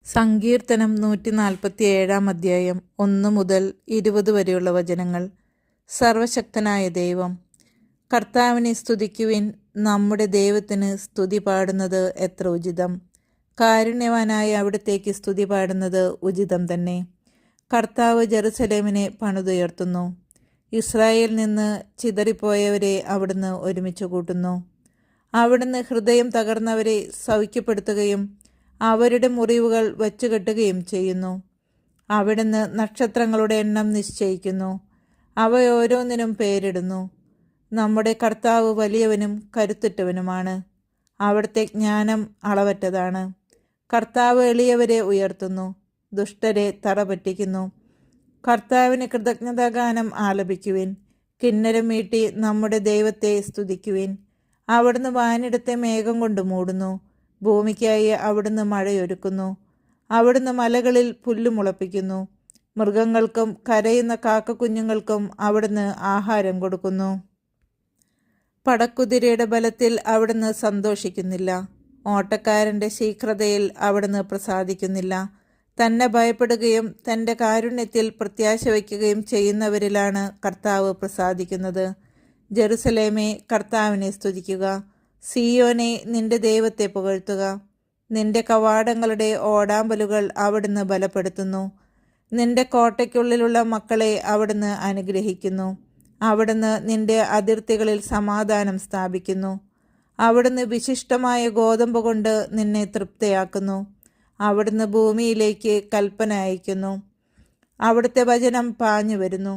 സങ്കീർത്തനം 147 അധ്യായം 1 മുതൽ 20 വരെയുള്ള വചനങ്ങൾ. സർവശക്തനായ ദൈവം, കർത്താവിനെ സ്തുതിക്കുവിൻ. നമ്മുടെ ദൈവത്തിന് സ്തുതി പാടുന്നത് എത്ര ഉചിതം. കാരുണ്യവാനായ അവിടത്തേക്ക് സ്തുതി പാടുന്നത് ഉചിതം തന്നെ. കർത്താവ് ജെറുസലേമിനെ പണിതുയർത്തുന്നു. ഇസ്രായേലിൽ നിന്ന് ചിതറിപ്പോയവരെ അവിടുന്ന് ഒരുമിച്ച് കൂട്ടുന്നു. അവിടുന്ന് ഹൃദയം തകർന്നവരെ സൗഖ്യപ്പെടുത്തുകയും അവരുടെ മുറിവുകൾ വച്ചുകെട്ടുകയും ചെയ്യുന്നു. അവിടുന്ന് നക്ഷത്രങ്ങളുടെ എണ്ണം നിശ്ചയിക്കുന്നു, അവയോരോന്നിനും പേരിടുന്നു. നമ്മുടെ കർത്താവ് വലിയവനും കരുത്തുറ്റവനുമാണ്. അവിടുത്തെ ജ്ഞാനം അളവറ്റതാണ്. കർത്താവ് എളിയവരെ ഉയർത്തുന്നു, ദുഷ്ടരെ തറപറ്റിക്കുന്നു. കർത്താവിന് കൃതജ്ഞതാഗാനം ആലപിക്കുവിൻ. കിന്നരം മീട്ടി നമ്മുടെ ദൈവത്തെ സ്തുതിക്കുവിൻ. അവിടുന്ന് വാനിടത്തെ മേഘം കൊണ്ട് മൂടുന്നു. ഭൂമിക്കായി അവിടുന്ന് മഴയൊരുക്കുന്നു. അവിടുന്ന് മലകളിൽ പുല്ല് മുളപ്പിക്കുന്നു. മൃഗങ്ങൾക്കും കരയുന്ന കാക്കക്കുഞ്ഞുങ്ങൾക്കും അവിടുന്ന് ആഹാരം കൊടുക്കുന്നു. പടക്കുതിരയുടെ ബലത്തിൽ അവിടുന്ന് സന്തോഷിക്കുന്നില്ല. ഓട്ടക്കാരൻ്റെ ശീഘ്രതയിൽ അവിടുന്ന് പ്രസാദിക്കുന്നില്ല. തന്നെ ഭയപ്പെടുകയും തൻ്റെ കാരുണ്യത്തിൽ പ്രത്യാശ വയ്ക്കുകയും ചെയ്യുന്നവരിലാണ് കർത്താവ് പ്രസാദിക്കുന്നത്. ജെറുസലേമേ, കർത്താവിനെ സ്തുതിക്കുക. സിയോനെ, നിന്റെ ദൈവത്തെ പുകഴ്ത്തുക. നിന്റെ കവാടങ്ങളുടെ ഓടാമ്പലുകൾ അവിടുന്ന് ബലപ്പെടുത്തുന്നു. നിന്റെ കോട്ടയ്ക്കുള്ളിലുള്ള മക്കളെ അവിടുന്ന് അനുഗ്രഹിക്കുന്നു. അവിടുന്ന് നിന്റെ അതിർത്തികളിൽ സമാധാനം സ്ഥാപിക്കുന്നു. അവിടുന്ന് വിശിഷ്ടമായ ഗോതമ്പ് കൊണ്ട് നിന്നെ തൃപ്തയാക്കുന്നു. അവിടുന്ന് ഭൂമിയിലേക്ക് കൽപ്പന അയക്കുന്നു. അവിടുത്തെ വചനം പാഞ്ഞു വരുന്നു.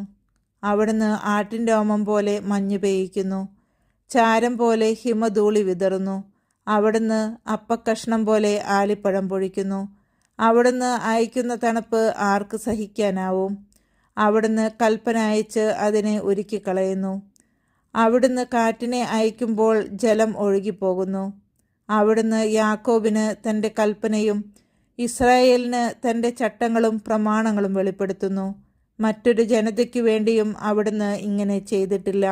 അവിടുന്ന് ആട്ടിൻ രോമം പോലെ മഞ്ഞ് പെയ്യിക്കുന്നു. ചാരം പോലെ ഹിമധൂളി വിതറുന്നു. അവിടുന്ന് അപ്പക്കഷ്ണം പോലെ ആലിപ്പഴം പൊഴിക്കുന്നു. അവിടുന്ന് അയക്കുന്ന തണുപ്പ് ആർക്ക് സഹിക്കാനാവും? അവിടുന്ന് കൽപ്പന അയച്ച് അതിനെ ഉരുക്കിക്കളയുന്നു. അവിടുന്ന് കാറ്റിനെ അയക്കുമ്പോൾ ജലം ഒഴുകിപ്പോകുന്നു. അവിടുന്ന് യാക്കോബിന് തൻ്റെ കൽപ്പനയും ഇസ്രായേലിന് തൻ്റെ ചട്ടങ്ങളും പ്രമാണങ്ങളും വെളിപ്പെടുത്തുന്നു. മറ്റൊരു ജനതയ്ക്കു വേണ്ടിയും അവിടുന്ന് ഇങ്ങനെ ചെയ്തിട്ടില്ല.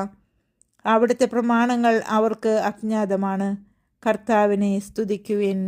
അവിടുത്തെ പ്രമാണങ്ങൾ അവർക്ക് അജ്ഞാതമാണ്. കർത്താവിനെ സ്തുതിക്കുവിൻ.